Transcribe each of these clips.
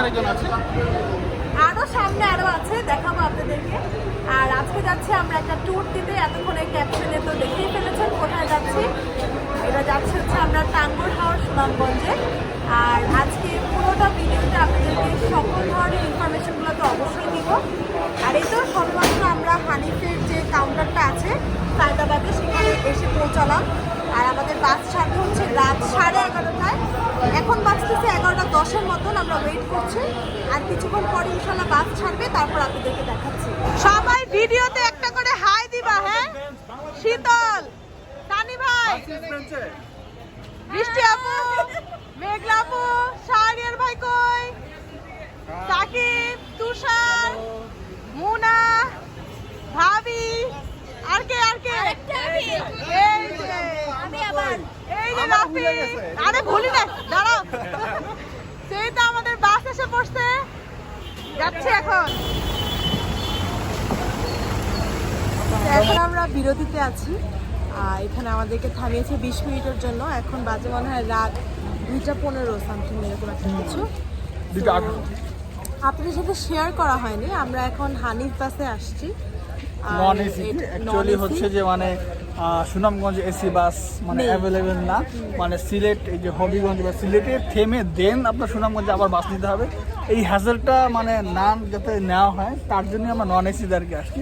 আরেকজন আছে, আরো সামনে আরো আছে, দেখাবো আপনাদেরকে। আর আজকে যাচ্ছি আমরা একটা ট্যুর দিতে। এতক্ষণে ক্যাপশনে তো দেখেই ফেলেছেন কোথায় যাচ্ছি। এটা যাচ্ছে হচ্ছে আমরা টাঙ্গুর হাওর সুনামগঞ্জে। আর আজকে পুরোটা ভিডিওতে আপনাদেরকে সকল ধরনের ইনফরমেশনগুলো তো অবশ্যই দিব। আর এই তো সবেমাত্র আমরা হানিফের যে কাউন্টারটা আছে সায়দাবাদে, সেখানে এসে পৌঁছালাম। আর আমাদের বাস ছাড়বে হচ্ছে রাত 11:30টায়। এখন বাজতেছে 11:10-এর মতন। আমরা ওয়েট করছি, আর কিছুক্ষণ পরে ইনশাল্লাহ বাস ছাড়বে, তারপর আপনাদেরকে দেখাচ্ছি। সবাই ভিডিওতে একটা করে হাই দিবা। হ্যাঁ, শীতল, তানি ভাই, বৃষ্টি আপু, মেঘলা আপু, শাহরিয়ার ভাই কই, সাকিব, তুষার, মুনা, ভাবি, আর কে এই যে রাফি। আরে ভুলি না, দাঁড়াও। সেই তো আমাদের বাস এসে পড়ছে, যাচ্ছে এখন। এখন আমরা বিরতিতে আছি। এখানে আমাদেরকে থামিয়েছে 20 মিনিটের জন্য। এখন বাজে মনে হয় রাত 2:15 সামথিং, এরকম একটা কিছু। আপনাদের সাথে শেয়ার করা হয়নি, আমরা এখন হানিফ বাসে আসছি। নন এসি অ্যাকচুয়ালি হচ্ছে যে মানে সুনামগঞ্জ এসি বাস মানে অ্যাভেলেবেল না, মানে সিলেট এই যে হবিগঞ্জ বা সিলেটে থেমে দেন আপনার সুনামগঞ্জে আবার বাস নিতে হবে। এই হ্যাজেলটা মানে না যাতে নেওয়া হয় তার জন্য আমরা নন এসিদারকে আসছি।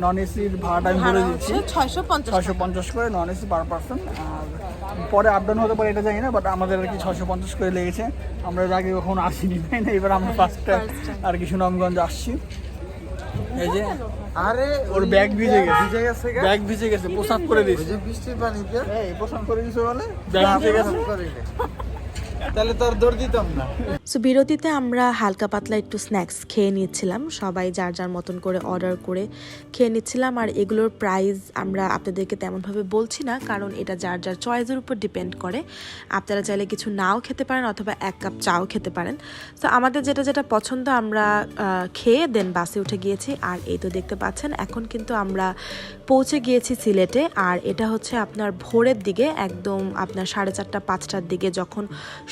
নন এসির ভাড়াটা আমি বলে দিচ্ছি 650 করে নন এসি পার পার্সন। আর পরে আপ ডাউন হতে পারে এটা জানি না, বাট আমাদের আর কি 650 করে লেগেছে। আমরা এর আগে কখনো আসিনি, তাই না? এবার আমরা ফার্স্ট টাইম আর কি সুনামগঞ্জ আসছি। এই যে আরে ওর ব্যাগ ভিজে গেছে, ব্যাগ ভিজে গেছে, পোশাক করে দিয়েছে বৃষ্টির পানিতে। এই পোশাক করে দিয়েছে বলে ব্যাগ ভিজে গেছে। তাহলে তোর দৌড় দিতাম না। সো বিরতিতে আমরা হালকা পাতলা একটু স্ন্যাক্স খেয়ে নিচ্ছিলাম, সবাই যার যার মতন করে অর্ডার করে খেয়ে নিচ্ছিলাম। আর এগুলোর প্রাইস আমরা আপনাদেরকে তেমনভাবে বলছি না, কারণ এটা যার যার চয়েসের উপর ডিপেন্ড করে। আপনারা চাইলে কিছু নাও খেতে পারেন অথবা 1 কাপ চাও খেতে পারেন। তো আমাদের যেটা যেটা পছন্দ আমরা খেয়ে দেন বাসে উঠে গিয়েছি। আর এই তো দেখতে পাচ্ছেন এখন কিন্তু আমরা পৌঁছে গিয়েছি সিলেটে। আর এটা হচ্ছে আপনার ভোরের দিকে, একদম আপনার 4:30-5টার দিকে যখন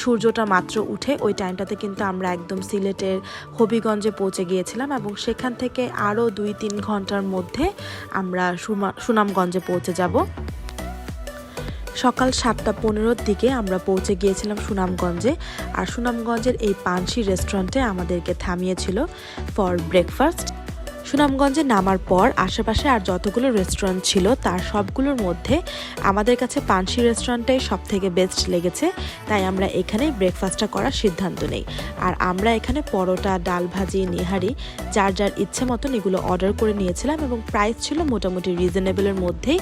সূর্যটা মাত্র উঠে, ওই টাইমটাতে কিন্তু আমরা একদম সিলেটের হবিগঞ্জে পৌঁছে গিয়েছিলাম। এবং সেখান থেকে আরও 2-3 ঘন্টার মধ্যে আমরা সুনামগঞ্জে পৌঁছে যাব। সকাল 7:15-র দিকে আমরা পৌঁছে গিয়েছিলাম সুনামগঞ্জে। আর সুনামগঞ্জের এই পানসি রেস্টুরেন্টে আমাদেরকে থামিয়েছিল ফর ব্রেকফাস্ট। সুনামগঞ্জে নামার পর আশেপাশে আর যতগুলো রেস্টুরেন্ট ছিল তার সবগুলোর মধ্যে আমাদের কাছে পানসি রেস্টুরেন্টটাই সব থেকে বেস্ট লেগেছে, তাই আমরা এখানেই ব্রেকফাস্টটা করার সিদ্ধান্ত নেই। আর আমরা এখানে পরোটা, ডাল ভাজি, নিহারি যার যার ইচ্ছে মতন এগুলো অর্ডার করে নিয়েছিলাম। এবং প্রাইস ছিল মোটামুটি রিজনেবলের মধ্যেই।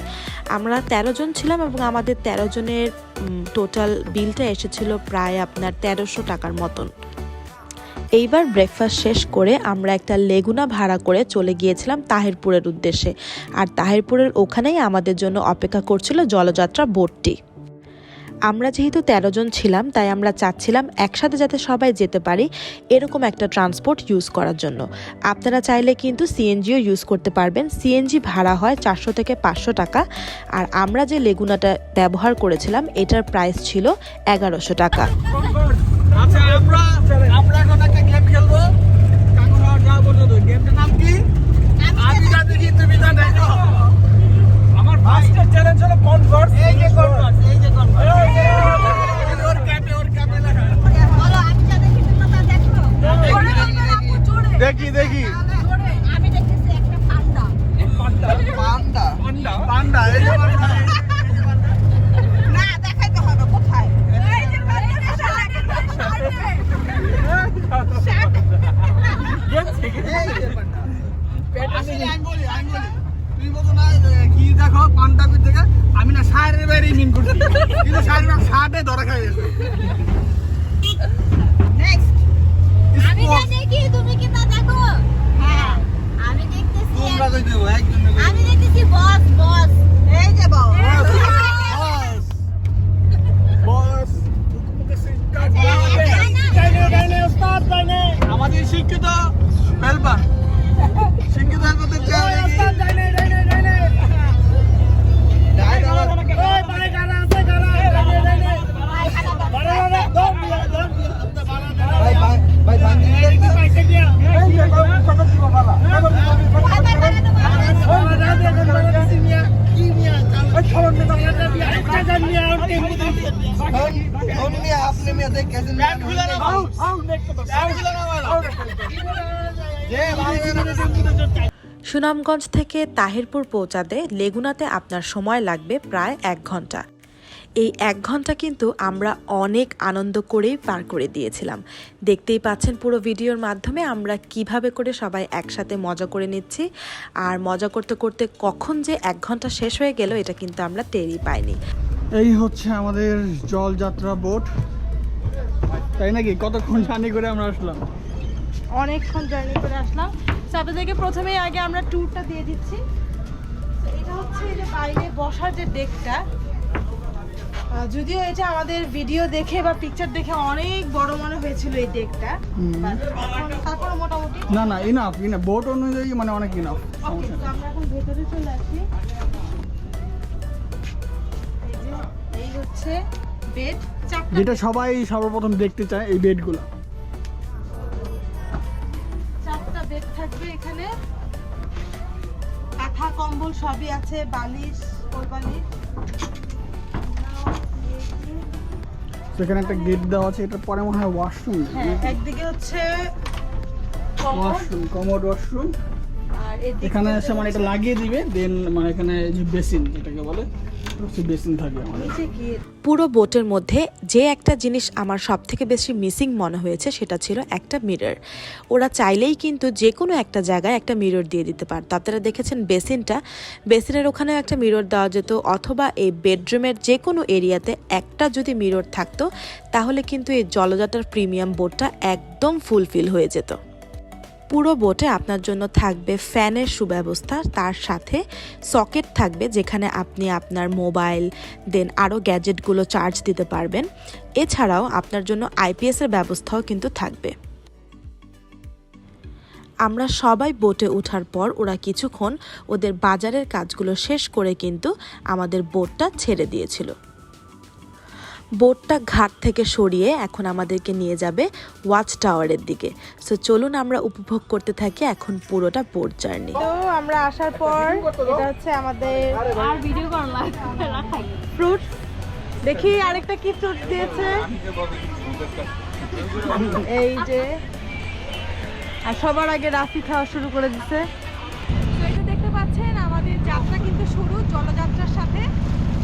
আমরা 13 জন ছিলাম এবং আমাদের 13 জনের টোটাল বিলটা এসেছিল প্রায় আপনার 1300 টাকার মতন। এইবার ব্রেকফাস্ট শেষ করে আমরা একটা লেগুনা ভাড়া করে চলে গিয়েছিলাম তাহিরপুরের উদ্দেশ্যে। আর তাহিরপুরের ওখানেই আমাদের জন্য অপেক্ষা করছিল জলযাত্রা বোটটি। আমরা যেহেতু 13 জন ছিলাম, তাই আমরা চাচ্ছিলাম একসাথে যাতে সবাই যেতে পারি এরকম একটা ট্রান্সপোর্ট ইউজ করার জন্য। আপনারা চাইলে কিন্তু সিএনজিও ইউজ করতে পারবেন। সিএনজি ভাড়া হয় 400 থেকে 500 টাকা। আর আমরা যে লেগুনাটা ব্যবহার করেছিলাম এটার প্রাইস ছিল 1100 টাকা। আচ্ছা, আমরা এখন একটা গেম খেলবো টাঙ্গুর হাওর যাওয়া পর্যন্ত। গেমটার নাম কি? আমি যা দেখি তুমি তা দেখো। আমার ফার্স্ট চ্যালেঞ্জ হলো কনভার্স। এই যে কনভার্স। ওর ক্যাপে লাগা। বলো আমি যা দেখি তুমি তা দেখো। দেখি আমি দেখতেছি একটা পান্ডা। পান্ডা এই যে পান্ডা। না দেখাইতে হবে কোথায়। এই যে পান্ডা। কি দেখো পান্ডাবির থেকে আমি না শাড়ির বাইরে মিন করছি, কিন্তু শাড়ির শার্টে ধরা খাই গেছে। নেক্সট আমি যা দেখি তুমি কি তা দেখো। হ্যাঁ আমি দেখতেছি। তোমরা কই দেবো একজন আমি দেখতেছি বস। এই যে বস। আমাদের শিক্ষিত হেল্পার आपने मैं देख कैसे সুনামগঞ্জ থেকে তাহিরপুর পৌঁছাতে লেগুনাতে আপনার সময় লাগবে প্রায় 1 ঘন্টা। এই 1 ঘন্টা কিন্তু আমরা অনেক আনন্দ করেই পার করে দিয়েছিলাম। দেখতেই পাচ্ছেন পুরো ভিডিওর মাধ্যমে আমরা কিভাবে করে সবাই একসাথে মজা করে নিচ্ছি, আর মজা করতে করতে কখন যে 1 ঘন্টা শেষ হয়ে গেল এটা কিন্তু আমরা টেরই পাইনি। এই হচ্ছে আমাদের জলযাত্রা বোট, তাই নাকি? কতক্ষণ জার্নি করে আমরা আসলাম? অনেকক্ষণ জার্নি করে আসলাম। আপনাদেরকে প্রথমেই আগে আমরা ট্যুরটা দিয়ে দিচ্ছি। এটা হচ্ছে এই যে বাইরে বসার যে ডেকটা, যদিও এটা আমাদের ভিডিও দেখে বা পিকচার দেখে অনেক বড় মনে হয়েছিল এই ডেকটা, তারপর মোটামুটি না ইনাফ বোট অনুযায়ী মানে অনেক ইনাফ। ওকে, তো আমরা এখন ভেতরে চলে আসি। এই হচ্ছে বেড, যেটা সবাই সর্বপ্রথম দেখতে চায়, এই বেডগুলো। 4টা বেড থাকবে এখানে, কাঁথা কম্বল সবই আছে, বালিশ, কোল বালিশ। সেখানে একটা গেট দেওয়া আছে, এটা পরে মনে হয় ওয়াশরুম। হ্যাঁ, একদিকে হচ্ছে ওয়াশরুম, কমোড ওয়াশরুম। আর এখানে এসে মানে এটা লাগিয়ে দিবে, দেন মানে এখানে যে বেসিন যেটাকে বলে, বেসিন থাকে আমাদের। পুরো বোটের মধ্যে যে একটা জিনিস আমার সব থেকে বেশি মিসিং মনে হয়েছে সেটা ছিল একটা মিরর। ওরা চাইলেই কিন্তু যে কোনো একটা জায়গায় একটা মিরর দিয়ে দিতে পারত। আপনারা দেখেছেন বেসিনের ওখানেও একটা মিরর দেওয়া যেত, অথবা এই বেডরুমের যে কোনো এরিয়াতে একটা যদি মিরর থাকতো তাহলে কিন্তু এই জলযাত্রার প্রিমিয়াম বোটটা একদম ফুলফিল হয়ে যেত। পুরো বোটে আপনার জন্য থাকবে ফ্যানের সুব্যবস্থা, তার সাথে সকেট থাকবে যেখানে আপনি আপনার মোবাইল দেন আরও গ্যাজেটগুলো চার্জ দিতে পারবেন। এছাড়াও আপনার জন্য আইপিএসের ব্যবস্থাও কিন্তু থাকবে। আমরা সবাই বোটে ওঠার পর ওরা কিছুক্ষণ ওদের বাজারের কাজগুলো শেষ করে কিন্তু আমাদের বোটটা ছেড়ে দিয়েছিল। বোটটা ঘাট থেকে সরিয়ে এখন আমাদেরকে নিয়ে যাবে ওয়াচ টাওয়ারের দিকে। সো চলুন আমরা উপভোগ করতে থাকি এখন পুরোটা বোট জার্নি। তো আমরা আসার পর এটা হচ্ছে আমাদের আর ভিডিও করা রাখাই ফ্রুট। দেখি আরেকটা কি ফ্রুট দিয়েছে, এই যে। আর সবার আগে রাফি খাওয়া শুরু করে দিচ্ছে। তো এটা দেখতে পাচ্ছেন আমাদের যাত্রা কিন্তু শুরু জলযাত্রার সাথে।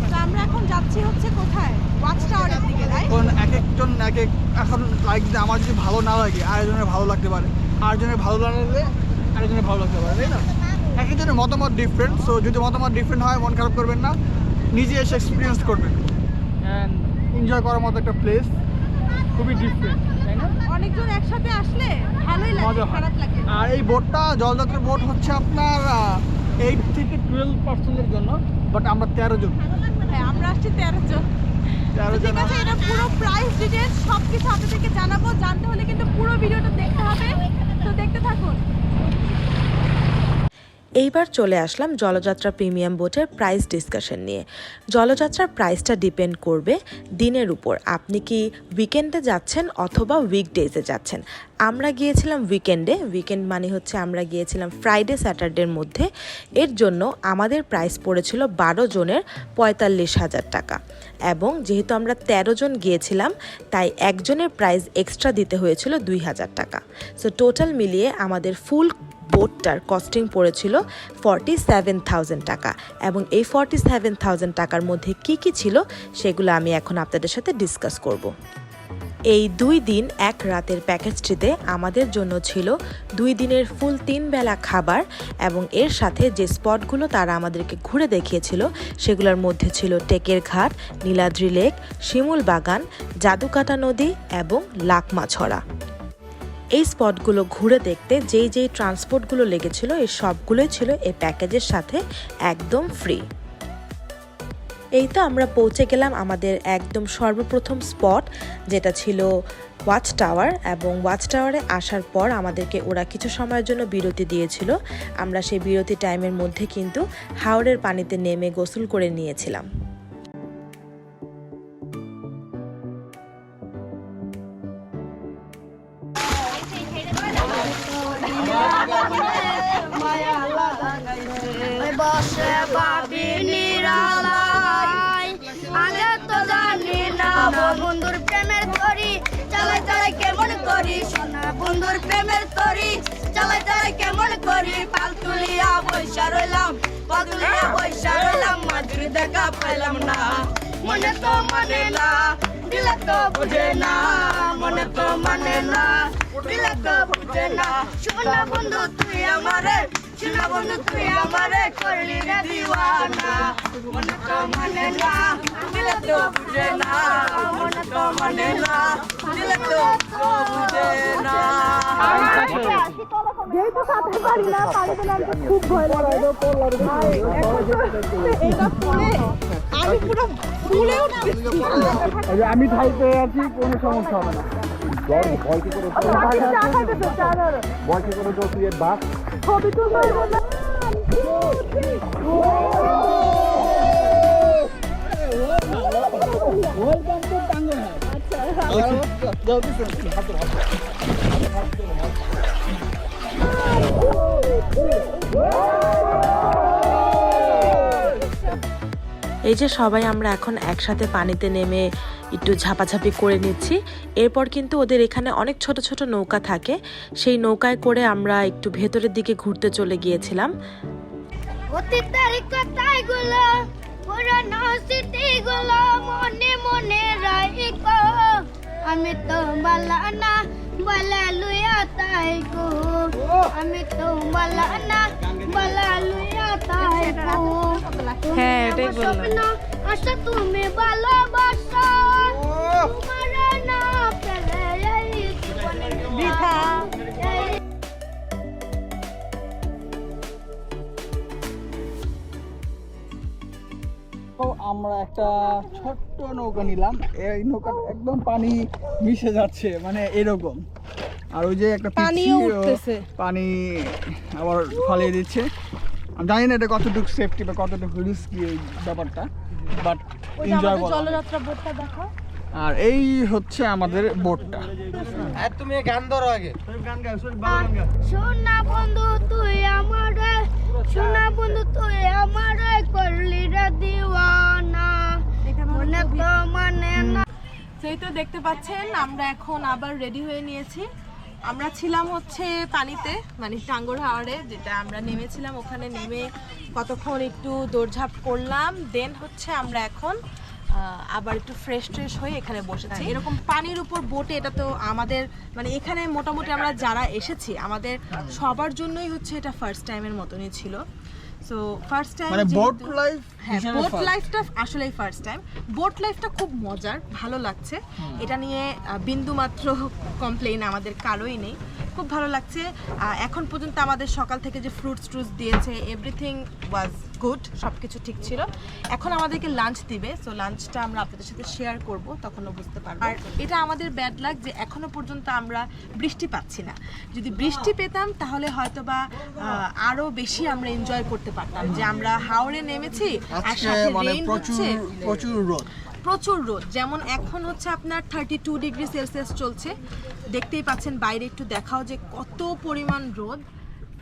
তো আমরা এখন যাচ্ছি হচ্ছে কোথায়? ওয়াচ টাওয়ারের দিকে, রাইট? এখন এক একজন এখন লাইক যে আমার যদি ভালো না লাগে আরেকজনের ভালো লাগতে পারে, আরেকজনের ভালো লাগলে আরেকজনের ভালো লাগতে পারে, তাই না? এক একজনের মতামত ডিফারেন্ট। সো যদি মতামত ডিফারেন্ট হয় মন খারাপ করবেন না, নিজে এসে এক্সপিরিয়েন্স করবেন অ্যান্ড এনজয় করার মতো একটা প্লেস, খুবই ডিফারেন্ট, তাই না? অনেকজন একসাথে আসলে ভালোই লাগে, মজা হয়। খারাপ লাগে না। আর এই বোটটা জলযাত্রার বোট হচ্ছে আপনার 8 থেকে 12 পার্সনের জন্য, বাট আমরা 13 জন। হ্যাঁ, আমরা আসছি 13 জন। 13 ঠিক জন আছে, এটা পুরো প্রাইস ডিটেইলস সবকিছু আপনাদেরকে জানাবো। জানতে হলে কিন্তু পুরো ভিডিওটা দেখতে হবে, তো দেখতে থাকুন। এইবার চলে আসলাম জলযাত্রা প্রিমিয়াম বোটের প্রাইস ডিসকাশন নিয়ে। জলযাত্রার প্রাইসটা ডিপেন্ড করবে দিনের উপর, আপনি কি উইকেন্ডে যাচ্ছেন অথবা উইকডেজে যাচ্ছেন। আমরা গিয়েছিলাম উইকেন্ডে, উইকেন্ড মানে হচ্ছে আমরা গিয়েছিলাম ফ্রাইডে স্যাটারডের মধ্যে। এর জন্য আমাদের প্রাইস পড়েছিল 12 জনের 45,000 টাকা, এবং যেহেতু আমরা 13 জন গিয়েছিলাম তাই একজনের প্রাইস এক্সট্রা দিতে হয়েছিল 2,000 টাকা। সো টোটাল মিলিয়ে আমাদের ফুল বোটটার কস্টিং পড়েছিল 47,000 টাকা, এবং এই 47,000 টাকার মধ্যে কি কি ছিল সেগুলো আমি এখন আপনাদের সাথে ডিসকাস করব। এই 2 দিন 1 রাতের প্যাকেজটিতে আমাদের জন্য ছিল 2 দিনের ফুল 3 বেলা খাবার, এবং এর সাথে যে স্পটগুলো তারা আমাদেরকে ঘুরে দেখিয়েছিল সেগুলোর মধ্যে ছিল টেকের ঘাট, নীলাদ্রি লেক, শিমুল বাগান, জাদুকাটা নদী এবং লাকমাছড়া। এই স্পটগুলো ঘুরে দেখতে যেই ট্রান্সপোর্টগুলো লেগেছিল এই সবগুলোই ছিল এই প্যাকেজের সাথে একদম ফ্রি। এই তো আমরা পৌঁছে গেলাম আমাদের একদম সর্বপ্রথম স্পট, যেটা ছিল ওয়াচ টাওয়ার। এবং ওয়াচ টাওয়ারে আসার পর আমাদেরকে ওরা কিছু সময়ের জন্য বিরতি দিয়েছিল। আমরা সেই বিরতি টাইমের মধ্যে কিন্তু হাওরের পানিতে নেমে গোসল করে নিয়েছিলাম। বসে ভাবি নিরালাই, আগে তো জানি না বন্ধুর প্রেমের তরি চালাই চালাই কেমন করি সোনা বন্ধুর প্রেমের তরি চালাই চালাই কেমন করি পালতুলিয়া বৈশা রইলাম মাঝুরি দেখা পাইলাম না মনে তো মানে না দিলে তো বুঝে না মনে তো মানে না দিলে তো বুঝে না সোনা বন্ধু তুই আমারে সোনা বন্ধু তুই আমারে করলি রে দিওয়ানা মনে তো মানে না দিলে তো বুঝে না মনে তো মানে না দিলে তো বুঝে না যেহেতু সাঁতার পারি না পানিতে নামতে খুব ভয় লাগে এটা পরে আমি পুরো ফুলে উঠছি আমি ঠাই পেয়ে আছি, কোনো সমস্যা হবে না। ছবি তুলতে এই যে সবাই আমরা এখন একসাথে পানিতে নেমে একটু ঝাপাঝাপি করে নিচ্ছি। এরপর কিন্তু ওদের এখানে অনেক ছোট ছোট নৌকা থাকে, সেই নৌকায় করে আমরা একটু ভেতরের দিকে ঘুরতে চলে গিয়েছিলাম। অতীতের কথাগুলো পুরনো স্মৃতিগুলো মনে মনে রাখো আমি তো বালা না বালা লুয়া তাই গো আমি তো বালা না বালা লুয়া তাই গো হ্যাঁ এটাই বললাম আশা তুমি ভালোবাসো তোমার না পেলে এই জীবনে বৃথা আমরা একটা ছোট্ট নৌকা নিলাম, এই নৌকা একদম পানি মিশে যাচ্ছে মানে এরকম। আর ওই যে একটা পানিও পিচ্ছি, ও উঠতেছে। পানি আবার ফালিয়ে দিচ্ছে। আমি জানি না এটা কতটুকু সেফটি বা কতটুকু রিস্কি এই ব্যাপারটা, বাট এনজয় করা। জলযাত্রা বোটটা দেখো। আর এই হচ্ছে আমাদের বোটটা। আর তুমি গান ধরো আগে। সোনা বন্ধু তুই আমারে সোনা বন্ধু তুই আমারে করলি রে দিওয়ানা মনে তো মানে না। সেই তো দেখতে পাচ্ছেন আমরা এখন আবার রেডি হয়ে নিয়েছি। আমরা ছিলাম হচ্ছে পানিতে মানে টাঙ্গর হাওরে, যেটা আমরা নেমেছিলাম, ওখানে নেমে কতক্ষণ একটু দৌড়ঝাঁপ করলাম, দেন হচ্ছে আমরা এখন আবার একটু ফ্রেশ ট্রেশ হয়ে এখানে বসেছি। এরকম পানির উপর বোটে এটা তো আমাদের মানে এখানে মোটামুটি আমরা যারা এসেছি আমাদের সবার জন্যই হচ্ছে এটা ফার্স্ট টাইমের মতনই ছিল। সো ফার্স্ট টাইম মানে বোট লাইফ, হ্যাঁ বোট লাইফটা আসলেই ফার্স্ট টাইম। বোট লাইফটা খুব মজার, ভালো লাগছে, এটা নিয়ে বিন্দু মাত্র কমপ্লেইন আমাদের কারোই নেই, খুব ভালো লাগছে। এখন পর্যন্ত আমাদের সকাল থেকে যে ফ্রুটস দিয়েছে এভরিথিং ওয়াজ গুড, সব কিছু ঠিক ছিল। এখন আমাদেরকে লাঞ্চ দিবে, সো লাঞ্চটা আমরা আপনাদের সাথে শেয়ার করব, তখনও বুঝতে পারবো। আর এটা আমাদের ব্যাড লাক যে এখনো পর্যন্ত আমরা বৃষ্টি পাচ্ছি না। যদি বৃষ্টি পেতাম তাহলে হয়তোবা আরো বেশি আমরা এনজয় করতে পারতাম, যে আমরা হাওড়ে নেমেছি আর সাথে রেইন হচ্ছে, প্রচুর রোদ। যেমন এখন হচ্ছে আপনার 32 ডিগ্রি সেলসিয়াস চলছে, দেখতেই পাচ্ছেন বাইরে, একটু দেখাও যে কত পরিমাণ রোদ।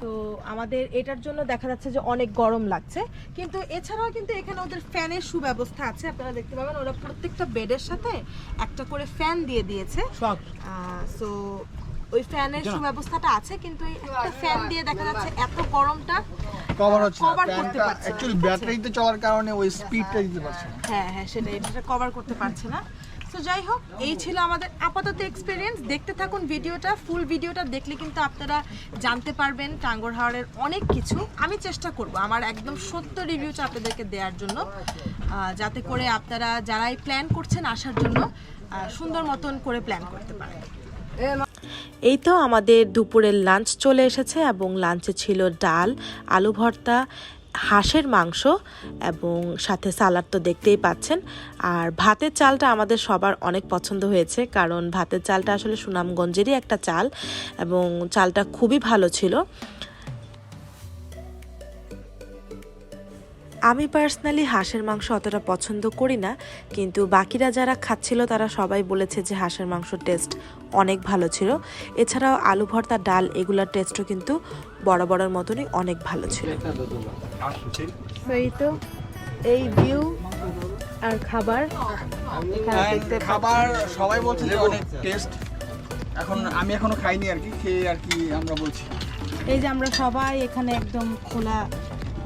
তো আমাদের এটার জন্য দেখা যাচ্ছে যে অনেক গরম লাগছে, কিন্তু এছাড়াও কিন্তু এখানে ওদের ফ্যানের সুব্যবস্থা আছে, আপনারা দেখতে পাবেন ওরা প্রত্যেকটা বেডের সাথে একটা করে ফ্যান দিয়ে দিয়েছে। সো ওই ফ্যানের সুব্যবস্থাটা আছে, কিন্তু এই একটা ফ্যান দিয়ে দেখা যাচ্ছে এত গরমটা কভার হচ্ছে কভার না। করতে ফ্যানটা পারছে না। অ্যাকচুয়ালি ব্যাটারিতে চলার কারণে ওই স্পিডটা দিতে পারছে না। হ্যাঁ সেটাই, এটা কভার করতে পারছে না। সো যাই হোক, এই ছিল আমাদের আপাতত এক্সপিরিয়েন্স। দেখতে থাকুন ভিডিওটা, ফুল ভিডিওটা দেখলে কিন্তু আপনারা জানতে পারবেন টাঙ্গর হাওরের অনেক কিছু। আমি চেষ্টা করব আমার একদম সত্য রিভিউটা আপনাদেরকে দেওয়ার জন্য, যাতে করে আপনারা যারাই প্ল্যান করছেন আসার জন্য সুন্দর মতন করে প্ল্যান করতে পারেন। এই তো আমাদের দুপুরের লাঞ্চ চলে এসেছে, এবং লাঞ্চে ছিল ডাল, আলু ভর্তা, হাঁসের মাংস এবং সাথে সালাড তো দেখতেই পাচ্ছেন। আর ভাতের চালটা আমাদের সবার অনেক পছন্দ হয়েছে, কারণ ভাতের চালটা আসলে সুনামগঞ্জেরই একটা চাল এবং চালটা খুবই ভালো ছিল। আমি পার্সোনালি হাঁসের মাংস অতটা পছন্দ করি না, কিন্তু বাকিরা যারা খাচ্ছিল তারা সবাই বলেছে যে হাঁসের মাংস টেস্ট অনেক ভালো ছিল। এছাড়াও আলু ভর্তা, ডাল এগুলোর টেস্টও কিন্তু বরাবরের মতনই অনেক ভালো ছিল। এই তো এই ভিউ আর খাবার এখানে দেখতে খাবার সবাই বলছে যে অনেক টেস্ট। আমি এখনো খাইনি আর কি, খেয়ে আর কি আমরা বলছি। এই যে আমরা সবাই এখানে একদম খোলা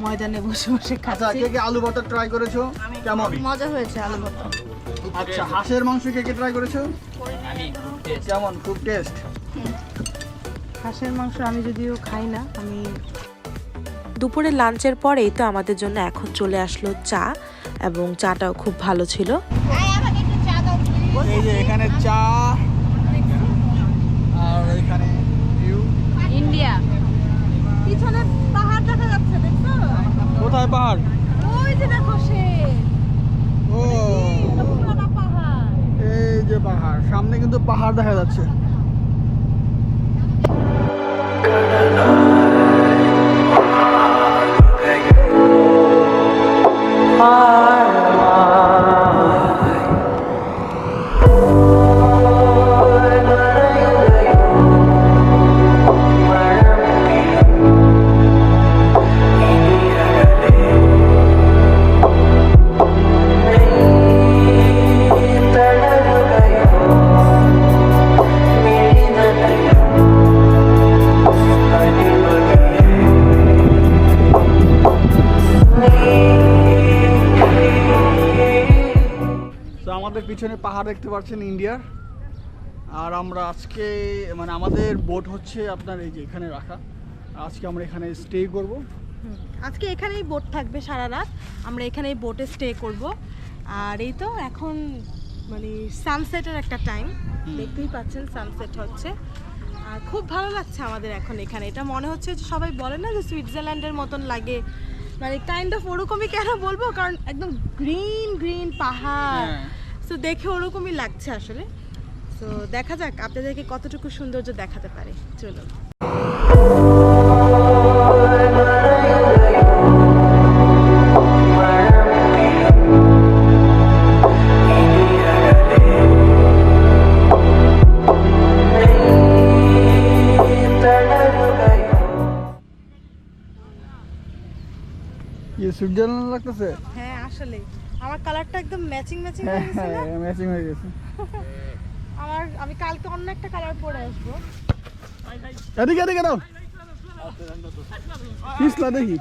ময়দানে বসে বসে আচ্ছা, খাচ্ছি। কে কে আলু ভর্তা ট্রাই করেছো? কেমন? মজা হয়েছে আলু ভর্তা। আচ্ছা, হাঁসের মাংস কে কে ট্রাই করেছো? কেমন? খুব টেস্ট। হাঁসের মাংস আমি যদিও খাই না, আমি দুপুরে লাঞ্চের পরেই তো আমাদের জন্য এখন চলে আসলো চা, এবং চাটাও খুব ভালো ছিল। এই যে এখানে চা আর এখানে ভিউ। ইন্ডিয়া। পিছনে পাহাড় দেখা যাচ্ছে, দেখছো? কোথায় পাহাড়? ওই যে দেখো সে। ও, এটা পুরোটা পাহাড়। এই যে পাহাড়, সামনে কিন্তু পাহাড় দেখা যাচ্ছে। তো আমাদের পিছনে পাহাড় দেখতে পাচ্ছেন ইন্ডিয়ার। আর আমরা আজকে মানে আমাদের বোট হচ্ছে আপনার এই যে এখানে রাখা। আজকে আমরা এখানে স্টে করব। আজকে এখানেই বোট থাকবে সারা রাত, আমরা এখানেই বোটে স্টে করব। আর এই তো এখন মানে সানসেটের একটা টাইম, দেখতেই পাচ্ছেন সানসেট হচ্ছে। আর খুব ভালো লাগছে আমাদের এখন এখানে। এটা মনে হচ্ছে যে সবাই বলে না যে সুইজারল্যান্ডের মতন লাগে, মানে কাইন্ড অফ ওরকমই। কেন বলবো, কারণ একদম গ্রিন গ্রিন পাহাড়, সো দেখে ওরকমই লাগছে আসলে। সো দেখা যাক আপনাদেরকে কতটুকু সৌন্দর্য দেখাতে পারে। চলো। সুইজারল্যান্ড লাগতেছে। হ্যাঁ আসলে আমার কালারটা একদম ম্যাচিং ম্যাচিং হ্যাঁ হয়ে গেছে না? হ্যাঁ, ম্যাচিং হয়ে গেছে। আমি কালকে অন্য একটা কালার পরে আসবো। এদিকে এদিকে দাও, পিছলা দেখি।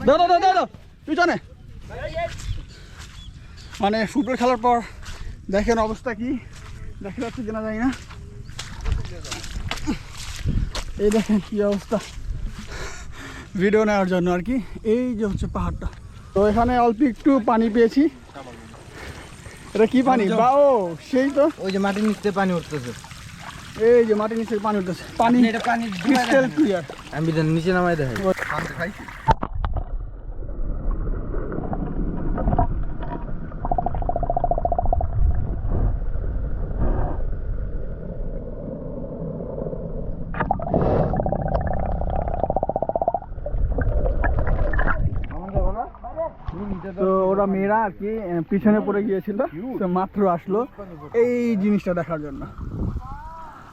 দাও দাও দাও দাও পিছনে। মানে ফুটবল খেলার পর দেখেন অবস্থা কি, দেখা যাচ্ছে কিনা জানি না। এই দেখেন কি অবস্থা, ভিডিও নেওয়ার জন্য আর কি। এই যে হচ্ছে পাহাড়টা। তো এখানে অল্প একটু পানি পেয়েছি। এটা কি পানি? বা ও সেই তো, ওই যে মাটির নিচে পানি উঠতেছে। এই যে মাটির নিচে পানি উঠতেছে। পানি এটা পানি ক্রিস্টাল ক্লিয়ার। আমি নিচে নামাই দেখাই। তো ওরা মেয়েরা আর কি পিছনে পড়ে গিয়েছিল, তো মাত্র আসলো এই জিনিসটা দেখার জন্য।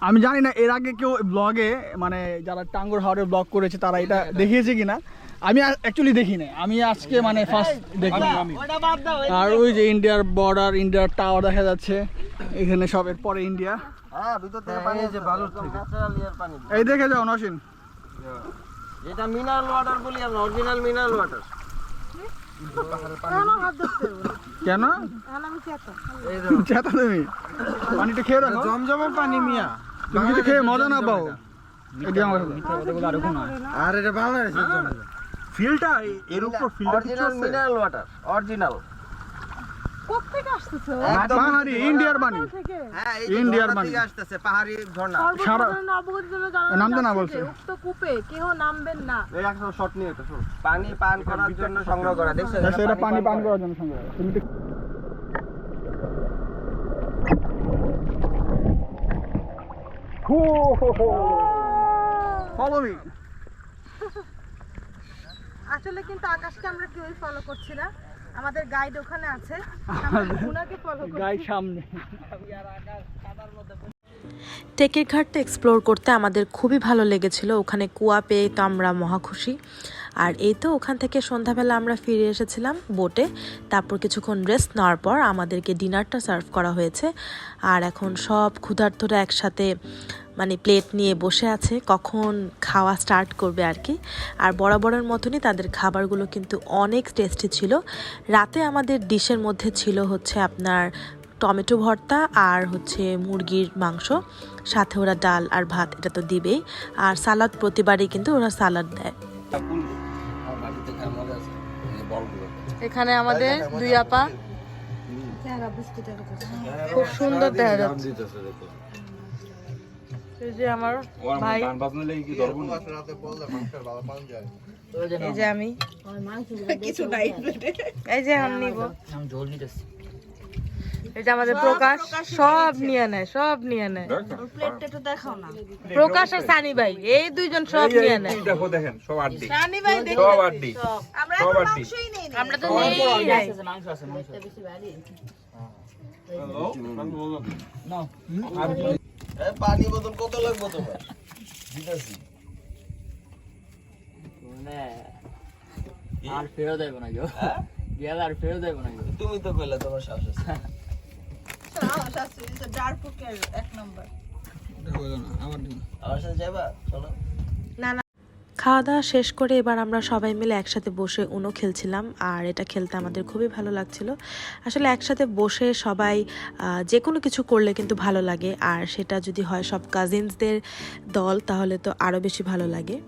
আমি জানি না এর আগে কেউ ব্লগে মানে যারা টাঙ্গুর হাওড়ে ব্লগ করেছে তারা এটা দেখিয়েছে কিনা। আমি অ্যাকচুয়ালি দেখি না, আমি আজকে মানে ফার্স্ট দেখলাম আমি। আর ওই যে ইন্ডিয়ার বর্ডার, ইন্ডিয়ার টাওয়ার দেখা যাচ্ছে এখানে, সবের পরে ইন্ডিয়া। হ্যাঁ, ভিতর থেকে পানি এই যে বালুর থেকে ন্যাচারাল এয়ার পানি। এই দেখে যাও নসীন, এটা মিনারেল ওয়াটার বলি আমরা, অরিজিনাল মিনারেল ওয়াটার। কেন চেতা তুমি? পানিটা খেয়ে দেখো, জমজমের পানি মিয়া। তুমি যদি খেয়ে মজা না পাও। আর এটা বাংলাদেশের জমজম। ফিলটা এর উপর filter original mineral water, original. কোত্থেকে আসতেছে? পাহাড়ি ইন্ডিয়ার পানি। হ্যাঁ, এই ইন্ডিয়ার ঝর্ণা পানি। থেকে আসতেছে, পাহাড়ি ঝর্ণা। সারা অবগত জন্য জানানো নামতে না যাচ্ছে বলছে। যে উক্ত কূপে কেহ নামবেন না। এই একটা শট নিয়ে এটা শুন। পানি পান করার জন্য সংগ্রহ করা, দেখছো? সেটা পানি পান করার জন্য সংগ্রহ করা। তুমি ফলো মি। আসলে কিন্তু আকাশকে আমরা কেউই ফলো করছি না, আমাদের গাইড ওখানে আছে, ওনাকে ফলো করি। গাই সামনে। টেকের ঘাটটা এক্সপ্লোর করতে আমাদের খুবই ভালো লেগেছিল। ওখানে কুয়া পেয়ে তো আমরা মহা খুশি। আর এই তো ওখান থেকে সন্ধ্যাবেলা আমরা ফিরে এসেছিলাম বোটে। তারপর কিছুক্ষণ রেস্ট নেওয়ার পর আমাদেরকে ডিনারটা সার্ভ করা হয়েছে। আর এখন সব ক্ষুধার্তরা একসাথে মানে প্লেট নিয়ে বসে আছে, কখন খাওয়া স্টার্ট করবে আর কি। আর বরাবরের মতনই তাদের খাবারগুলো কিন্তু অনেক টেস্টি ছিল। রাতে আমাদের ডিশের মধ্যে ছিল হচ্ছে আপনার টমেটো ভর্তা আর হচ্ছে মুরগির মাংস, সাথে ওরা ডাল আর ভাত এটা তো দিবেই, আর সালাদ প্রতিবারই কিন্তু ওরা সালাদ দেয়। এখানে আমাদের দুই আপা, খুব সুন্দর দেখা যাচ্ছে। এই যে আমার ভাই, এই যে আমি, এই যে আমি নিব, এই যে আমাদের প্রকাশ সব নিয়ে নেয়, সব নিয়ে নেয়। প্রকাশ আর সানি ভাই এই দুইজন সব নিয়ে নেয়। দেখেন সব আড্ডি, সানি ভাই দেখি সব আড্ডি, সব আড্ডি। আমরা তো নেই নাই। পানি বোতল কত লাগবে তোমার? দিতেছি। আর ফেরত দেবো না কেউ, গেলে আর ফেরত দেবো না কেউ। তুমি তো কইলা তোমার সাহস আছে। আমার সাথে যাবা? চলো। খাওয়া দাওয়া শেষ করে এবার আমরা সবাই মিলে একসাথে বসে উনো খেলছিলাম। আর এটা খেলতে আমাদের খুবই ভালো লাগছিল। আসলে একসাথে বসে সবাই যে কোনো কিছু করলে কিন্তু ভালো লাগে, আর সেটা যদি হয় সব কাজিনসদের দল তাহলে তো আরও বেশি ভালো লাগে।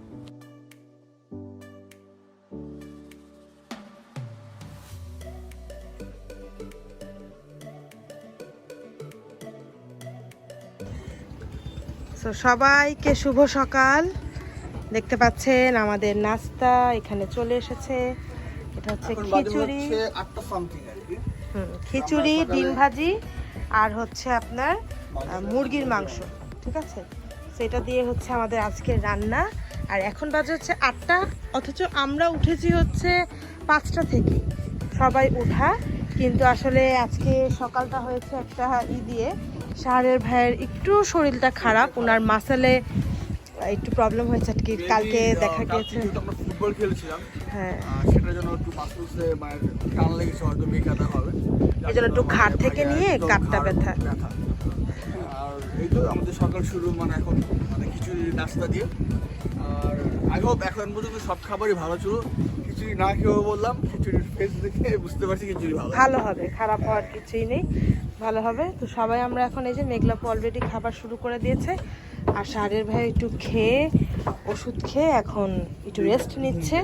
তো সবাইকে শুভ সকাল। দেখতে পাচ্ছেন আমাদের নাস্তা এখানে চলে এসেছে। এটা হচ্ছে খিচুড়ি, খিচুড়ি, ডিম ভাজি আর হচ্ছে আপনার মুরগির মাংস, ঠিক আছে। সেটা দিয়ে হচ্ছে আমাদের আজকের রান্না। আর এখন বাজে হচ্ছে 8টা, অথচ আমরা উঠেছি হচ্ছে 5টা থেকে। সবাই উঠা, কিন্তু আসলে আজকে সকালটা হয়েছে একটা দিয়ে। শাহরের ভাইয়ের একটু শরীরটা খারাপ, ওনার মাসেলে একটু প্রবলেম হয়েছে আর কি। কালকে দেখা গেছে আমরা ফুটবল খেলছিলাম, হ্যাঁ, সেটার জন্য একটু মাসলসে মানে টান লেগেছে, হয়তো ব্যথা হবে, এই জন্য একটু ঘাড় থেকে নিয়ে কাটটা ব্যথা। আর এই তো আমাদের সকাল শুরু মানে এখন মানে খিচুড়ি নাস্তা দিয়ে। আর আই হোপ এখন পর্যন্ত সব খাবারই ভালো ছিল। খিচুড়ি না খেয়েও বললাম, খিচুড়ির ফেস দেখে বুঝতে পারছি খিচুড়ি ভালো হবে, খারাপ হওয়ার কিছুই নেই, ভালো হবে। তো সবাই আমরা এখন এই যে মেঘলাপু অলরেডি খাবার শুরু করে দিয়েছে। আর শাহরের ভাই একটু খেয়ে ওষুধ খেয়ে এখন একটু রেস্ট নিচ্ছে।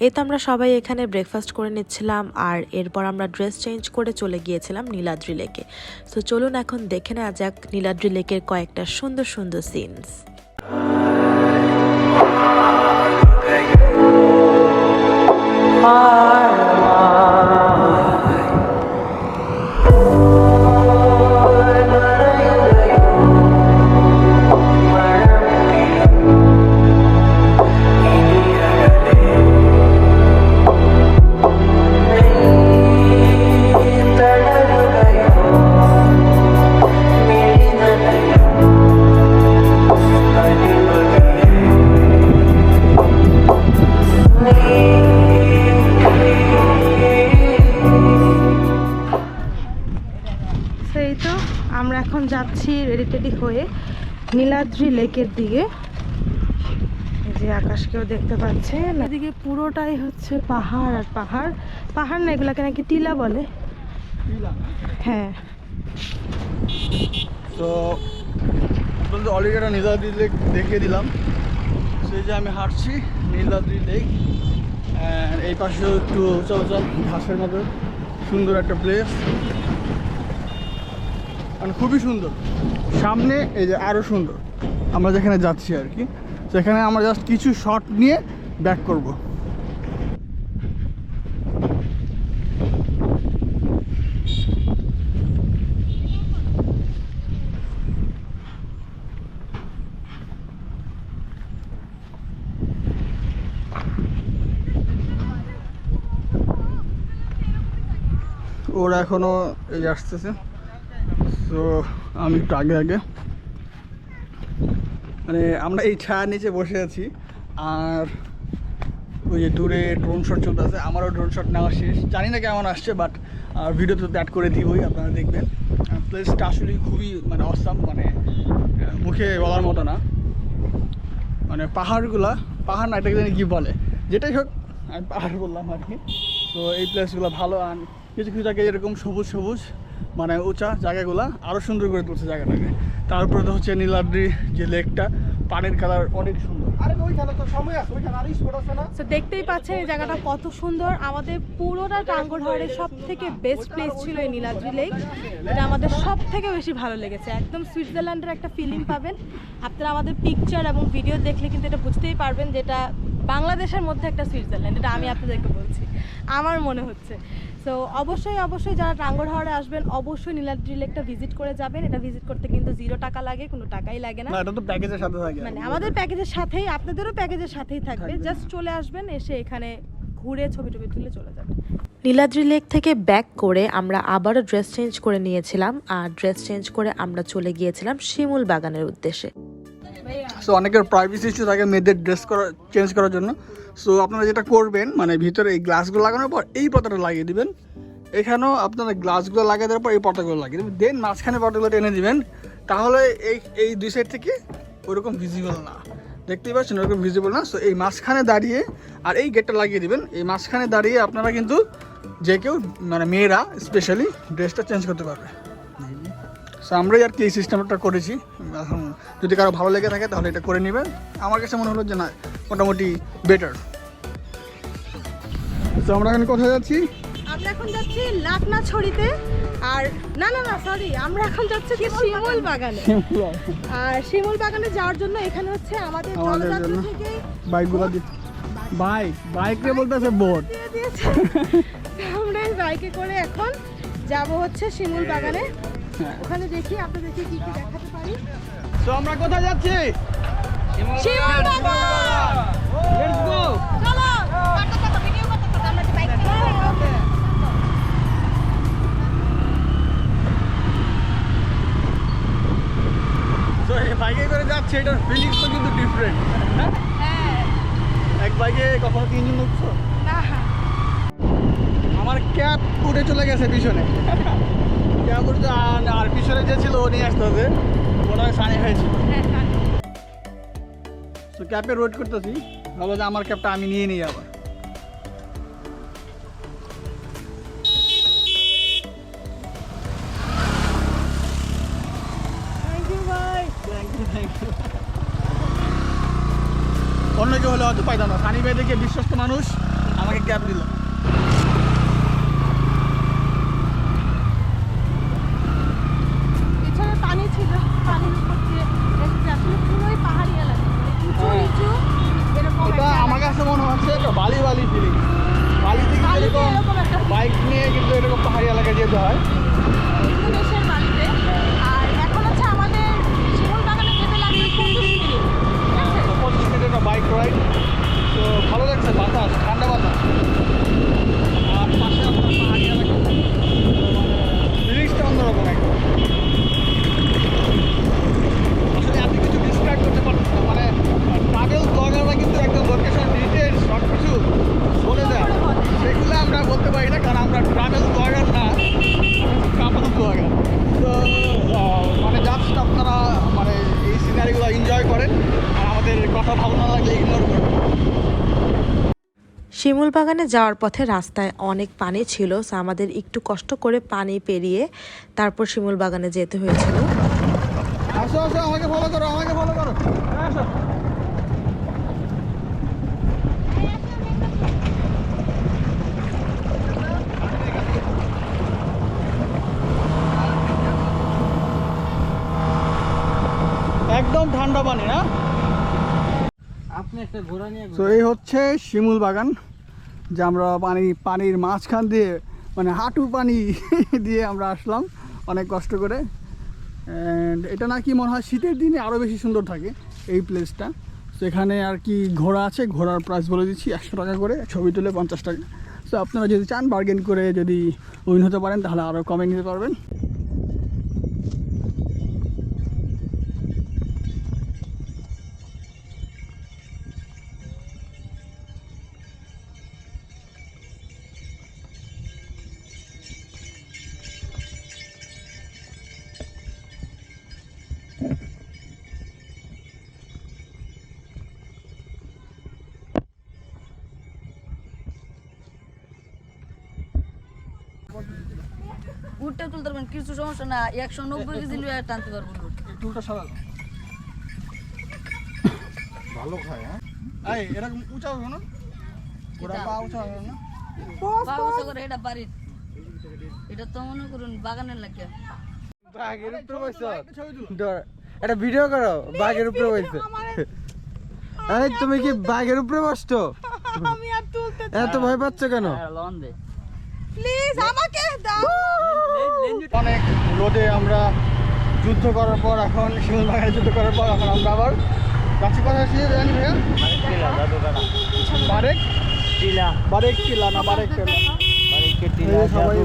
এই তো আমরা সবাই এখানে ব্রেকফাস্ট করে নিচ্ছিলাম, আর এরপর আমরা ড্রেস চেঞ্জ করে চলে গিয়েছিলাম নীলাদ্রি লেকে। তো চলুন এখন দেখে নেওয়া যাক নীলাদ্রি লেকের কয়েকটা সুন্দর সুন্দর সিনস। সেই তো আমরা এখন যাচ্ছি রেডি টেডি হয়ে নীলাদ্রি লেকের দিকে। এই যে আকাশকেও দেখতে পাচ্ছেন, এদিকে পুরোটাই হচ্ছে পাহাড় আর পাহাড়। পাহাড় না, এগুলাকে নাকি টিলা বলে। হ্যাঁ, তো আপনাদের অলরেডি একটা নীলাদ্রি লেক দেখিয়ে দিলাম। সেই যে আমি হাঁটছি নীলাদ্রি লেক, এই পাশেও একটু উঁচা উঁচা ঘাসের মতো সুন্দর একটা প্লেস, মানে খুবই সুন্দর। সামনে এই যে আরও সুন্দর, আমরা যেখানে যাচ্ছি আর কি, সেখানে আমরা জাস্ট কিছু শট নিয়ে ব্যাক করব। ওরা এখনও এই আসতেছে। তো আমি একটু আগে আগে মানে আমরা এই ছায়ার নিচে বসে আছি, আর ওই যে দূরে ড্রোন শট চলতেছে। আমারও ড্রোন শট নেওয়া শেষ, জানি না কেমন আসছে, বাট ভিডিওতে অ্যাড করে দিবই, আপনারা দেখবেন। প্লেসটা আসলে খুবই মানে অসাম, মানে মুখে বলার মতো না। মানে পাহাড়গুলা, পাহাড় না এটাকে জানি কী বলে, যেটাই হোক আমি পাহাড় বললাম আর কি। তো এই প্লেসগুলো ভালো, আর কিছু কিছু জায়গায় এরকম সবুজ সবুজ মানে উঁচা জায়গাগুলো আরও সুন্দর করে তুলছে জায়গাটাকে। তারপরে তো হচ্ছে নীলাদ্রি যে লেকটা, পানির কালার অনেক সুন্দর। তো দেখতেই পাচ্ছেন এই জায়গাটা কত সুন্দর। আমাদের পুরোটা টাঙ্গরহাওড়ের সব থেকে বেস্ট প্লেস ছিল এই নীলাদ্রি লেক। এটা আমাদের সব থেকে বেশি ভালো লেগেছে, একদম সুইজারল্যান্ডের একটা ফিলিং পাবেন আপনারা। আমাদের পিকচার এবং ভিডিও দেখলে কিন্তু এটা বুঝতেই পারবেন যেটা বাংলাদেশের মধ্যে একটা সুইজারল্যান্ড, এটা আমি আপনাদেরকে বলছি, আমার মনে হচ্ছে। সো অবশ্যই অবশ্যই যারা টাঙ্গরহাওড়ে আসবেন অবশ্যই নীলাদ্রি লেকটা ভিজিট করে যাবেন। এটা ভিজিট করতে কিন্তু 0 টাকা লাগে, কোনো টাকাই লাগে না। এটা তো প্যাকেজের সাথে থাকে, মানে আমাদের প্যাকেজের সাথেই, আপনাদেরও প্যাকেজের সাথেই থাকবে। জাস্ট চলে আসবেন, এসে এখানে ঘুরে ছবি টবি তুলে চলে যাবেন। নীলাদ্রি লেক থেকে ব্যাক করে আমরা আবারও ড্রেস চেঞ্জ করে নিয়েছিলাম, আর ড্রেস চেঞ্জ করে আমরা চলে গিয়েছিলাম শিমুল বাগানের উদ্দেশ্যে। সো অনেকের প্রাইভেসি ইস্যু থাকে মেয়েদের ড্রেস চেঞ্জ করার জন্য। সো আপনারা যেটা করবেন, মানে ভিতরে এই গ্লাসগুলো লাগানোর পর এই পর্দাটা লাগিয়ে দিবেন। এখানেও আপনারা গ্লাসগুলো লাগিয়ে দেওয়ার পর এই পর্দাগুলো লাগিয়ে দেবেন, দেন মাঝখানে পর্দাগুলো টেনে দিবেন। তাহলে এই দুই সাইড থেকে ওরকম ভিজিবল না, দেখতেই পাচ্ছেন ওরকম ভিজিবল না। সো এই মাঝখানে দাঁড়িয়ে, আর এই গেটটা লাগিয়ে দিবেন, এই মাঝখানে দাঁড়িয়ে আপনারা কিন্তু যে কেউ মানে মেয়েরা স্পেশালি ড্রেসটা চেঞ্জ করতে পারবে। সো আমরাই আর কি এই সিস্টেমটা করেছি। এখন যদি কারো ভালো লেগে থাকে তাহলে এটা করে নেবেন। আমার কাছে মনে হলো যে না, মোটামুটি বেটার। তো আমরা এখন কোথায় যাচ্ছি? আমরা এখন যাচ্ছি লাকনাছড়িতে, আর না না না সরি, আমরা এখন যাচ্ছি কি শিমুল বাগানে। আর শিমুল বাগানে যাওয়ার জন্য এখানে হচ্ছে আমাদের জলযাত্রা থেকে বাইকগুলো বাইকে বলতেছে বোট দিয়ে দিয়েছে। আমরা এই বাইকে করে এখন যাব হচ্ছে শিমুল বাগানে। ওখানে দেখি আপনাদেরকে কি কি দেখাতে পারি। তো আমরা কোথায় যাচ্ছি? শিমুল বাগান, লেটস গো। চলো ভিডিও করতে করতে আমরা যে বাইক নিয়ে তো এই বাইকে করে যাচ্ছে, এটার ফিলিংস তো কিন্তু ডিফারেন্ট। হ্যাঁ এক বাইকে কখনো 3 জন উঠছো? না, আমার ক্যাপ উঠে চলে গেছে পিছনে। ক্যাপ উঠে আর পিছনে যে ছিল ও নিয়ে আসতে হবে, মনে হয় সানি হয়েছিল। তো ক্যাপে রোড করতেছি, ভাবো যে আমার ক্যাপটা আমি নিয়ে নিই আবার। থ্যাংক ইউ ভাই। অন্য কেউ হলে হয়তো পাইতাম না, সানি ভাই দেখে বিশ্বস্ত মানুষ আমাকে ক্যাপ দিল। পিছনে পানি ছিল, পানির উপর দিয়ে দেখছি আসলে পুরোই পাহাড়ি এলাকা, মানে উঁচু নিচু এরকম এটা একটা আমার কাছে মনে হচ্ছে একটা বালি ফিলিং। বালি থেকে বালিতে এরকম এরকম একটা বাইক নিয়ে কিন্তু এরকম পাহাড়ি এলাকায় যেতে হয়। ইন্দোনেশিয়ার বালিতে। আর এখন হচ্ছে আমাদের শিমুল বাগানে যেতে লাগবে 25 মিনিট, ঠিক আছে? 25 মিনিটের একটা বাইক রাইড। তো ভালো লাগছে, বাতাস, ঠান্ডা বাতাস, আর পাশে আপনার পাহাড়ি এলাকা, ফিলিংসটা অন্যরকম একদম। আসলে আপনি কিছু ডিসক্রাইব করতে পারতেন না, মানে ট্রাভেল ব্লগাররা কিন্তু একদম লোকেশন ডিটেলস সব কিছু বলে দেয়, সেগুলো আমরা বলতে পারি না, কারণ আমরা ট্রাভেল ব্লগার না, ট্রাভেল ব্লগার। তো মানে জাস্ট আপনারা মানে এই সিনারিগুলো এনজয় করেন, আর আমাদের কথা ভালো না লাগলে ইগনোর করেন। শিমুল বাগানে যাওয়ার পথে রাস্তায় অনেক পানি ছিল, সো আমাদের একটু কষ্ট করে পানি পেরিয়ে তারপর শিমুল বাগানে যেতে হয়েছিল। আসো আসো, আমাকে ফলো করো, আমাকে ফলো করো, আসো। একদম ঠান্ডা পানি না? আপনি একটা ঘোড়া নিয়ে তো এই হচ্ছে শিমুল বাগান, যে আমরা পানির মাঝখান দিয়ে মানে হাঁটু পানি দিয়ে আমরা আসলাম অনেক কষ্ট করে। অ্যান্ড এটা নাকি মনে হয় শীতের দিনে আরও বেশি সুন্দর থাকে এই প্লেসটা। তো এখানে আর কি ঘোড়া আছে, ঘোড়ার প্রাইস বলে দিচ্ছি 100 টাকা করে, ছবি তুলে 50 টাকা। সো আপনারা যদি চান বার্গেন করে যদি উইন হতে পারেন তাহলে আরও কমে নিতে পারবেন। উঠতে তুলতে পারবেন, কিছু সমস্যা না। 190 কেজি লিয়ে টানতে পারবো উট। টুলটা সরাল ভালো খায়। হ্যাঁ এই এরকম উঁচা হবে না, ওরা পা উঁচা হবে না। বাবুসা করে এটা বাড়ির, এটা তো মনে করুন বাগানের লাগে। বাঘের উপরে বসছো? একটা ভিডিও করো, বাঘের উপরে বসছো। আরে তুমি কি বাঘের উপরে বসছো? আমি আর তুলতে এত ভয় পাচ্ছ কেন? লন দে প্লিজ আমাকে দাও। অনেক রোদে আমরা যুদ্ধ করার পর এখন শিমুল বাগানে যুদ্ধ করার পর এখন আমরা আবার যাচ্ছি কোথায় এসেছি জানি ভাইয়া? বারেক টিলা, বারেক টিলা না বারেক টিলা, এই যে সবাই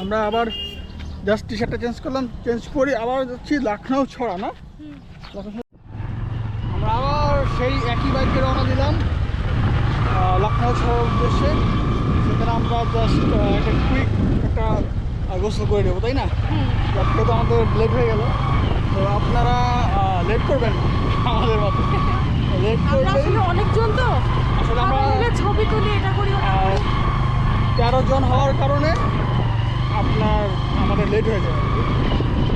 আমরা আবার জাস্ট টি শার্টটা চেঞ্জ করলাম, চেঞ্জ করি আবার যাচ্ছি লখনউ ছড়া না। আমরা আবার সেই একই বাইকে রওনা দিলাম লখনউ ছড়ার উদ্দেশ্যে। সেখানে আমরা জাস্ট একটা কুইক একটা গোসল করে নেবো, তাই না? আজকে তো আমাদের লেট হয়ে গেল, তো আপনারা লেট করবেন না আমাদের মতো। লেট করলে অনেকজন তো আসলে আমরা ছবি তুলি এটা করি 13 জন হওয়ার কারণে আপনার আমাদের লেট হয়ে যায়,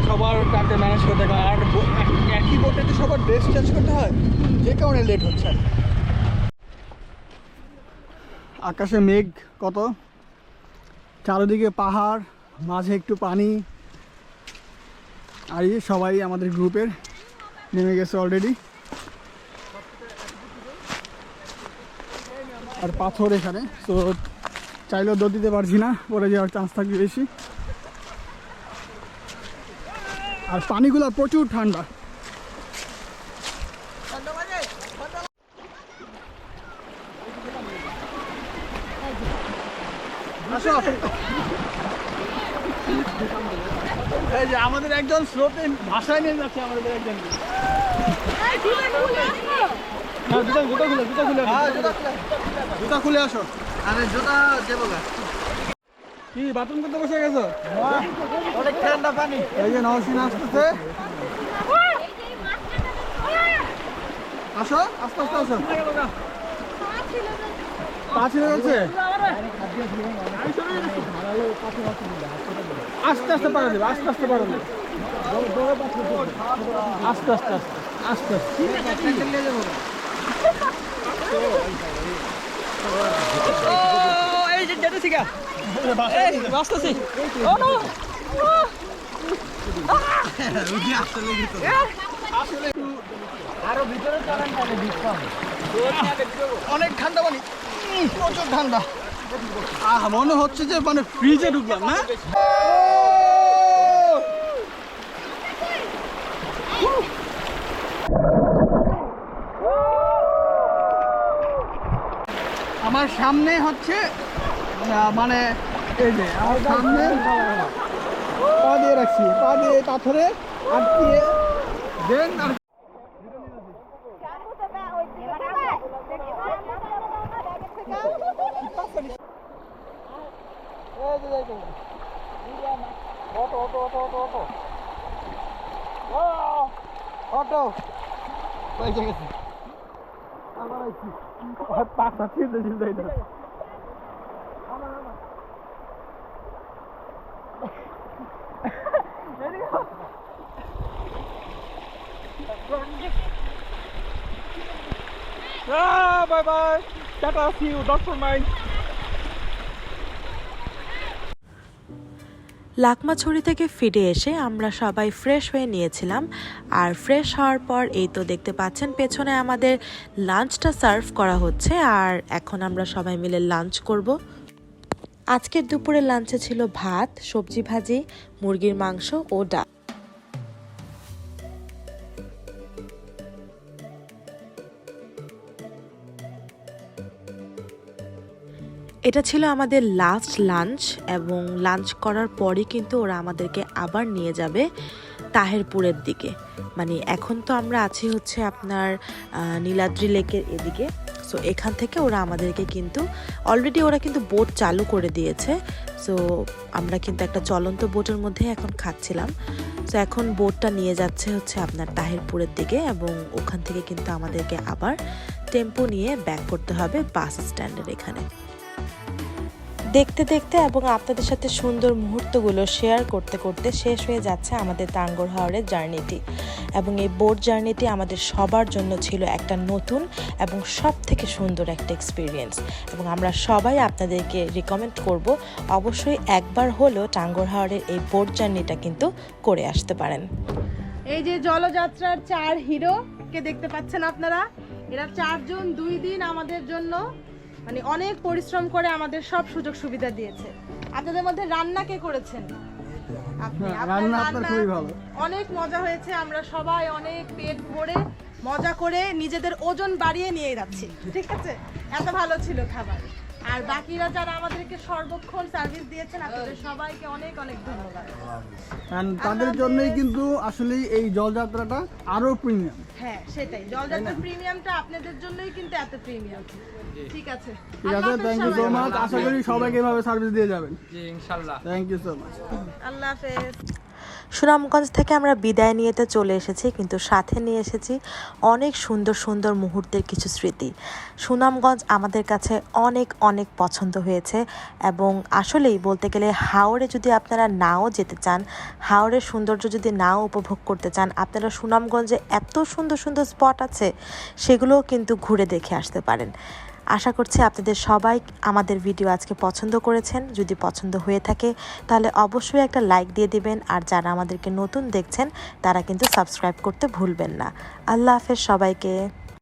সবার কাকে ম্যানেজ করতে হয়। আর একই বোটে তো সবার ড্রেস চেঞ্জ করতে হয়, যে কারণে লেট হচ্ছে। আকাশে মেঘ কত, চারিদিকে পাহাড়, মাঝে একটু পানি। আর এই সবাই আমাদের গ্রুপের নেমে গেছে অলরেডি। আর পাথর এখানে, তো চাইলেও দৌড় দিতে পারছি না, পরে যাওয়ার চান্স থাকবে বেশি। আর পানিগুলো প্রচুর ঠান্ডা। এই যে আমাদের একজন স্রোতে ভাষায় নিয়ে যাচ্ছে আমাদের একজন। জুতা খুলে আসো। আরে জুতা দেবো না। কি বাথরুম করতে বসে গেছো? অনেক ঠান্ডা পানি। এই যে নওশিন আসতেছে, আসো আস্তে আস্তে আসো। পা ছিঁড়ে যাচ্ছে, আস্তে আস্তে পারা দেবে, আস্তে আস্তে পারা দেবে, আস্তে আস্তে আস্তে আস্তে এই যে যেটা শিখা বাসতেছি। আরো ভিতরে চালান পানি দিচ্ছাম। অনেক ঠান্ডা পানি, প্রচুর ঠান্ডা। মনে হচ্ছে যে মানে ফ্রিজে ঢুকলাম না। আমার সামনে হচ্ছে মানে এই যে আমার সামনে পা দিয়ে রাখছি, পা দিয়ে পাথরে আটকিয়ে দেন আর অটো পয়সা গেছে আবার আইছি আর পাঁচটা ছিঁড়তে ছিঁড়তে এটা bye bye tata see you doctor mind Lakmachhari থেকে ফিরে এসে আমরা সবাই ফ্রেশ হয়ে নিয়েছিলাম। আর ফ্রেশ হওয়ার পর এই তো দেখতে পাচ্ছেন পেছনে আমাদের লাঞ্চটা সার্ভ করা হচ্ছে, আর এখন আমরা সবাই মিলে লাঞ্চ করব। আজকের দুপুরে লাঞ্চে ছিল ভাত, সবজি ভাজি, মুরগির মাংস ও ডাল। এটা ছিল আমাদের লাস্ট লাঞ্চ, এবং লাঞ্চ করার পরই কিন্তু ওরা আমাদেরকে আবার নিয়ে যাবে তাহেরপুরের দিকে। মানে এখন তো আমরা আছি হচ্ছে আপনার নীলাদ্রি লেকের এদিকে। সো এখান থেকে ওরা আমাদেরকে কিন্তু অলরেডি ওরা কিন্তু বোট চালু করে দিয়েছে। সো আমরা কিন্তু একটা চলন্ত বোটের মধ্যে এখন খাচ্ছিলাম। সো এখন বোটটা নিয়ে যাচ্ছে হচ্ছে আপনার তাহেরপুরের দিকে, এবং ওখান থেকে কিন্তু আমাদেরকে আবার টেম্পো নিয়ে ব্যাক করতে হবে বাস স্ট্যান্ডের এখানে। দেখতে দেখতে এবং আপনাদের সাথে সুন্দর মুহূর্তগুলো শেয়ার করতে করতে শেষ হয়ে যাচ্ছে আমাদের টাঙ্গুয়ার হাওরের জার্নিটি। এবং এই বোট জার্নিটি আমাদের সবার জন্য ছিল একটা নতুন এবং সব থেকে সুন্দর একটা এক্সপিরিয়েন্স, এবং আমরা সবাই আপনাদেরকে রিকমেন্ড করব অবশ্যই একবার হলেও টাঙ্গুয়ার হাওরের এই বোট জার্নিটা কিন্তু করে আসতে পারেন। এই যে জলযাত্রার 4 হিরোকে দেখতে পাচ্ছেন আপনারা, এরা 4 জন 2 দিন আমাদের জন্য মানে অনেক পরিশ্রম করে আমাদের সব সুযোগ সুবিধা দিয়েছে। আপনাদের মধ্যে রান্না কে করেছেন? আপনি। রান্না আপনার খুবই ভালো, অনেক মজা হয়েছে, আমরা সবাই অনেক পেট ভরে মজা করে নিজেদের ওজন বাড়িয়ে নিয়ে যাচ্ছি, ঠিক আছে? এত ভালো ছিল খাবার। আর বাকিরা যারা আমাদেরকে সর্বক্ষণ সার্ভিস দিয়েছেন, আপনাদের সবাইকে অনেক অনেক ধন্যবাদ। তাদের জন্যই কিন্তু আসলে এই জলযাত্রাটা আরো প্রিমিয়াম। হ্যাঁ সেটাই, জলযাত্রার প্রিমিয়ামটা আপনাদের জন্যই কিন্তু এত প্রিমিয়াম। ঠিক আছে, ঠিক আছে, থ্যাংক ইউ সো মাচ। আশা করি সবাইকে এভাবে সার্ভিস দিয়ে যাবেন। জি ইনশাআল্লাহ। Thank you so much. আল্লাহ হাফেজ। সুনামগঞ্জ থেকে আমরা বিদায় নিয়েতে চলে এসেছি, কিন্তু সাথে নিয়ে এসেছি অনেক সুন্দর সুন্দর মুহূর্তের কিছু স্মৃতি। সুনামগঞ্জ আমাদের কাছে অনেক অনেক পছন্দ হয়েছে, এবং আসলেই বলতে গেলে হাওড়ে যদি আপনারা নাও যেতে চান, হাওড়ের সৌন্দর্য যদি নাও উপভোগ করতে চান, আপনারা সুনামগঞ্জে এত সুন্দর সুন্দর স্পট আছে, সেগুলোও কিন্তু ঘুরে দেখে আসতে পারেন। আশা করছি আপনাদের সবাই আমাদের ভিডিও আজকে পছন্দ করেছেন। যদি পছন্দ হয়ে থাকে তাহলে অবশ্যই একটা লাইক দিয়ে দিবেন, আর যারা আমাদেরকে নতুন দেখছেন তারা কিন্তু সাবস্ক্রাইব করতে ভুলবেন না। আল্লাহ হাফেজ সবাইকে।